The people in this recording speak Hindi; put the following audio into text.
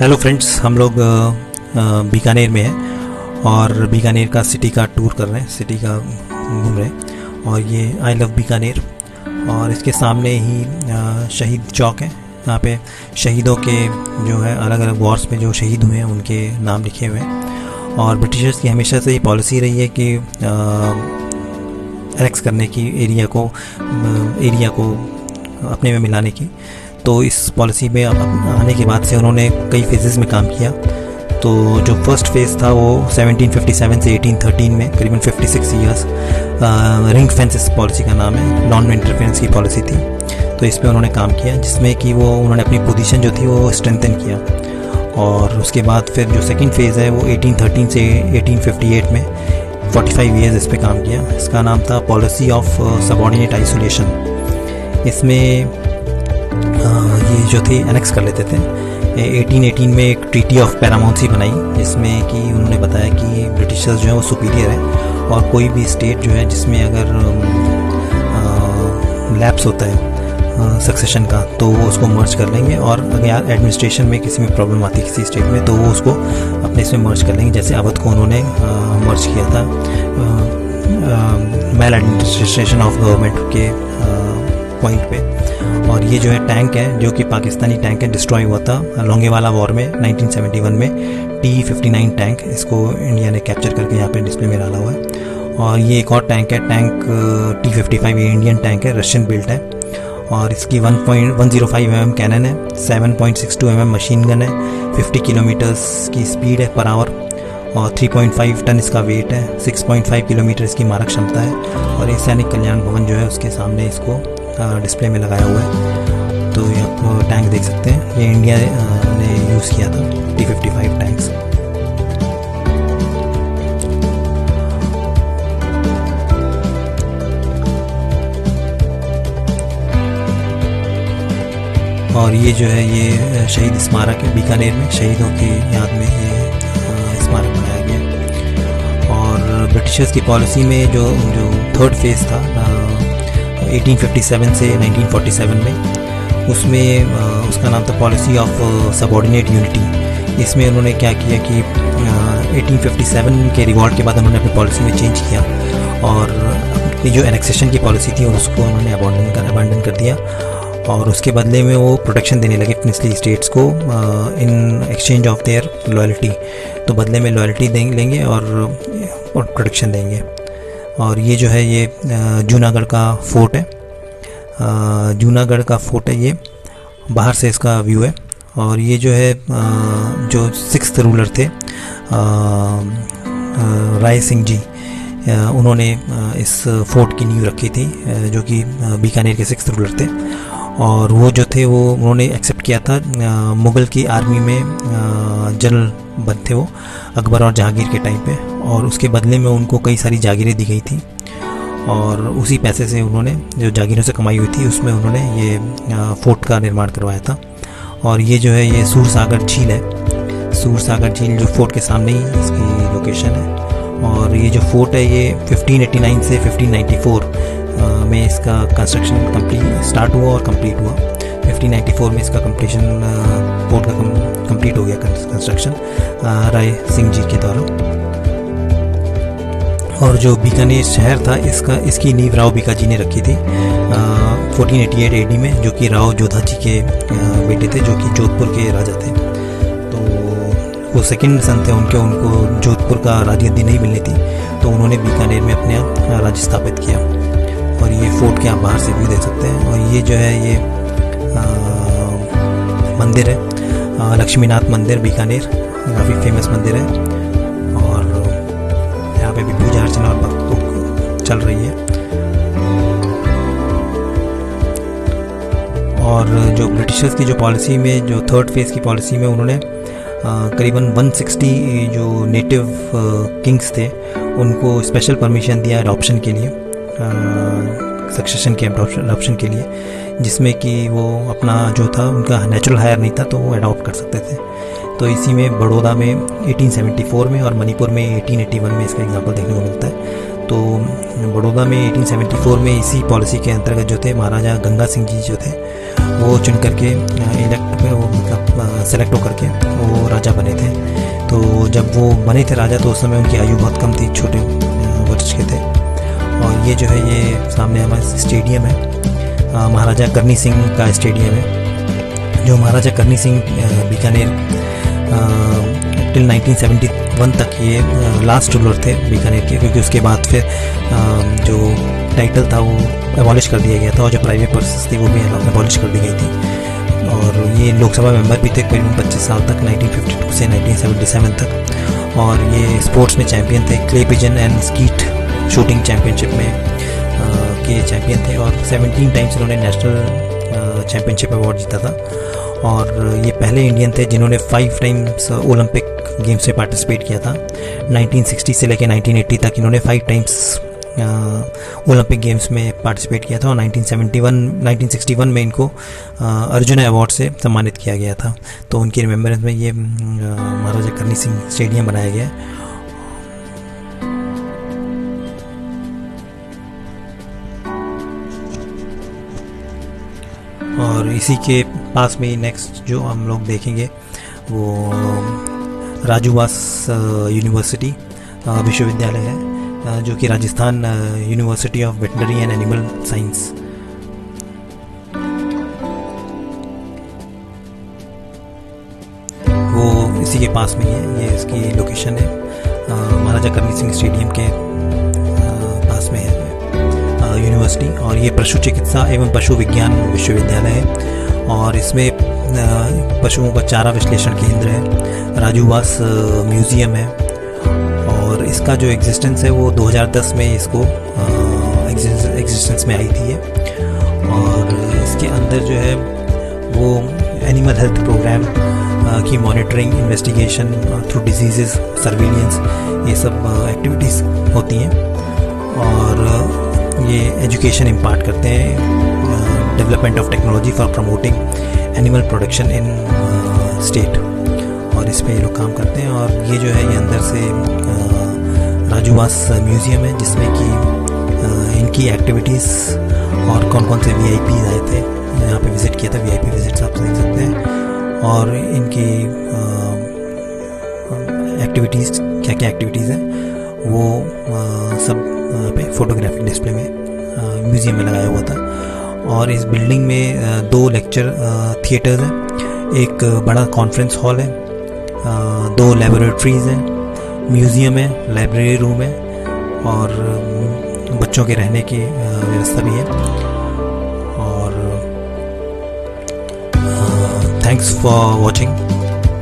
हेलो फ्रेंड्स, हम लोग बीकानेर में हैं और बीकानेर का सिटी का टूर कर रहे हैं, सिटी का घूम रहे हैं। और ये आई लव बीकानेर और इसके सामने ही शहीद चौक है। यहाँ पे शहीदों के जो है अलग अलग वॉर्स में जो शहीद हुए हैं उनके नाम लिखे हुए हैं। और ब्रिटिशर्स की हमेशा से ये पॉलिसी रही है कि एनेक्स करने की, एरिया को अपने में मिलाने की। तो इस पॉलिसी में आने के बाद से उन्होंने कई फेजेस में काम किया। तो जो फर्स्ट फेज़ था वो 1757 से 1813 में करीबन 56 ईयर्स रिंग फेंस इस पॉलिसी का नाम है, नॉन इंटरफेरेंस की पॉलिसी थी। तो इस पे उन्होंने काम किया जिसमें कि उन्होंने अपनी पोजीशन जो थी वो स्ट्रेंथन किया। और उसके बाद फिर जो सेकंड फेज़ है वो 1813 से 1858 में 45 ईयर्स इस पे काम किया। इसका नाम था पॉलिसी ऑफ सबऑर्डिनेट आइसोलेशन। इसमें ये जो थे एनेक्स कर लेते थे। 1818 में एक ट्रीटी ऑफ पैरामाउंसी बनाई जिसमें कि उन्होंने बताया कि ब्रिटिशर्स जो है वो सुपीरियर है और कोई भी स्टेट जो है जिसमें अगर लैप्स होता है सक्सेशन का तो वो उसको मर्ज कर लेंगे। और अगर एडमिनिस्ट्रेशन में किसी में प्रॉब्लम आती है किसी स्टेट में तो वो उसको अपने इसमें मर्ज कर लेंगे। जैसे अवध को उन्होंने मर्ज किया था मैल एडमिनिस्ट्रेशन ऑफ गवर्नमेंट के पॉइंट पे। और ये जो है टैंक है जो कि पाकिस्तानी टैंक है, डिस्ट्रॉय हुआ था लोंगेवाला वॉर में 1971 में। T-59 टैंक, इसको इंडिया ने कैप्चर करके यहाँ पे डिस्प्ले में डाला हुआ है। और ये एक और टैंक है, टैंक T-55, ये इंडियन टैंक है, रशियन बिल्ट है। और इसकी 1.105 mm कैनन है, 7.62 mm मशीन गन है, 50 किलोमीटर्स की स्पीड है पर आवर और 3.5 टन इसका वेट है, 6.5 किलोमीटर इसकी मारक क्षमता है। और ये सैनिक कल्याण भवन जो है उसके सामने इसको डिस्प्ले में लगाया हुआ है। तो ये आप टैंक देख सकते हैं, ये इंडिया ने यूज़ किया था T-55 टैंक्स। और ये जो है ये शहीद स्मारक है बीकानेर में, शहीदों की याद में ये स्मारक बनाया गया। और ब्रिटिशर्स की पॉलिसी में जो थर्ड फेज़ था 1857 से 1947 में, उसमें उसका नाम था पॉलिसी ऑफ सबऑर्डिनेट यूनिटी। इसमें उन्होंने क्या किया कि 1857 के रिवॉल्ट के बाद उन्होंने अपनी पॉलिसी में चेंज किया और अपनी जो एनेक्सेशन की पॉलिसी थी उसको उन्होंने अबैंडन कर दिया। और उसके बदले में वो प्रोटेक्शन देने लगे प्रिंसली स्टेट्स को in exchange of their loyalty. तो बदले में लॉयल्टी लेंगे और प्रोटेक्शन देंगे। और ये जो है ये जूनागढ़ का फोर्ट है, जूनागढ़ का फोर्ट है, ये बाहर से इसका व्यू है। और ये जो है जो 6th रूलर थे राय सिंह जी, उन्होंने इस फोर्ट की नींव रखी थी जो कि बीकानेर के 6th रूलर थे। और वो जो थे वो उन्होंने एक्सेप्ट किया था मुग़ल की आर्मी में जनरल बन थे वो अकबर और जहांगीर के टाइम पे। और उसके बदले में उनको कई सारी जागीरें दी गई थी और उसी पैसे से उन्होंने जो जागीरों से कमाई हुई थी उसमें उन्होंने ये फोर्ट का निर्माण करवाया था। और ये जो है ये सूरसागर झील है, सूरसागर झील जो फोर्ट के सामने ही इसकी लोकेशन है। और ये जो फोर्ट है ये 1589 से 1594 में इसका कंस्ट्रक्शन स्टार्ट हुआ और कंप्लीट हुआ। 1594 में इसका कंप्लीशन फोर्ट का कंप्लीट हो गया कंस्ट्रक्शन राय सिंह जी के द्वारा। और जो बीकानेर शहर था इसकी नींव राव बीका जी ने रखी थी 1488 AD में, जो कि राव जोधा जी के बेटे थे जो कि जोधपुर के राजा थे। तो वो सेकंड सन थे उनको जोधपुर का राजगद्दी नहीं मिलनी थी तो उन्होंने बीकानेर में अपने राज्य स्थापित किया। और ये फोर्ट के आप बाहर से व्यू देख सकते हैं। और ये जो है ये मंदिर है लक्ष्मीनाथ मंदिर बीकानेर, काफ़ी फेमस मंदिर है। और यहाँ पे भी पूजा अर्चना और भक्तों चल रही है। और जो ब्रिटिशर्स की जो पॉलिसी में जो थर्ड फेज़ की पॉलिसी में उन्होंने करीबन 160 जो नेटिव किंग्स थे उनको स्पेशल परमिशन दिया अडॉप्शन के लिए, सक्सेशन के अडॉप्शन के लिए, जिसमें कि वो अपना जो था उनका नेचुरल हायर नहीं था तो वो अडॉप्ट कर सकते थे। तो इसी में बड़ौदा में 1874 में और मणिपुर में 1881 में इसका एग्जांपल देखने को मिलता है। तो बड़ौदा में 1874 में इसी पॉलिसी के अंतर्गत जो थे महाराजा गंगा सिंह जी जो थे वो चुन करके इलेक्ट पे वो मतलब सेलेक्ट होकर के वो राजा बने थे। तो जब वो बने थे राजा तो उस समय उनकी आयु बहुत कम थी, छोटे वर्ष के थे। और ये जो है ये सामने हमारे स्टेडियम है, महाराजा करनी सिंह का स्टेडियम है, जो महाराजा करनी सिंह बीकानेर टिल 1971 तक ये लास्ट रूलर थे बीकानेर के, क्योंकि उसके बाद फिर जो टाइटल था वो एबॉलिश कर दिया गया था, और जो प्राइवेट पर्सन्स थी वो भी एबॉलिश कर दी गई थी। और ये लोकसभा मेंबर भी थे करीबन 25 साल तक, 1952 से 1977 तक। और ये स्पोर्ट्स में चैम्पियन थे, clay pigeon and skeet shooting championship में के चैम्पियन थे, और 17 टाइम्स इन्होंने नेशनल चैम्पियनशिप अवार्ड जीता था। और ये पहले इंडियन थे जिन्होंने 5 टाइम्स ओलंपिक गेम्स में पार्टिसिपेट किया था। 1960 से लेकर 1980 तक इन्होंने 5 टाइम्स ओलंपिक गेम्स में पार्टिसिपेट किया था, और 1961 में इनको अर्जुन अवार्ड से सम्मानित किया गया था। तो उनकी रिमेम्बरेंस में ये महाराजा करनी सिंह स्टेडियम बनाया गया है। और इसी के पास में ही नेक्स्ट जो हम लोग देखेंगे वो राजूवास यूनिवर्सिटी विश्वविद्यालय है, जो कि Rajasthan university of veterinary and animal science. वो इसी के पास में ही है, ये इसकी लोकेशन है, महाराजा करनी सिंह स्टेडियम के पास में है यूनिवर्सिटी। और ये पशु चिकित्सा एवं पशु विज्ञान विश्वविद्यालय है, और इसमें पशुओं का चारा विश्लेषण केंद्र है, राजूवास म्यूज़ियम है। और इसका जो एग्जिस्टेंस है वो 2010 में इसको एग्जिस्टेंस में आई थी। और इसके अंदर जो है वो एनिमल हेल्थ प्रोग्राम की monitoring, investigation through disease, surveillance, ये सब एक्टिविटीज़ होती हैं। और ये एजुकेशन इम्पार्ट करते हैं, development of technology for promoting animal production in state, और इस पे ये लोग काम करते हैं। और ये जो है ये अंदर से राजूवास म्यूज़ियम है, जिसमें कि इनकी एक्टिविटीज़ और कौन कौन से VIP आए थे, यहाँ पे विज़िट किया था, VIP विज़िट्स आप देख सकते हैं। और इनकी एक्टिविटीज़ क्या क्या एक्टिविटीज़ हैं वो सब पे फोटोग्राफिक डिस्प्ले में म्यूज़ियम में लगाया हुआ था। और इस बिल्डिंग में 2 लेक्चर थिएटर्स हैं, एक बड़ा कॉन्फ्रेंस हॉल है, 2 लेबोरेटरीज़ हैं, म्यूज़ियम है, लाइब्रेरी रूम है, और बच्चों के रहने की व्यवस्था भी है। और थैंक्स फॉर वॉचिंग।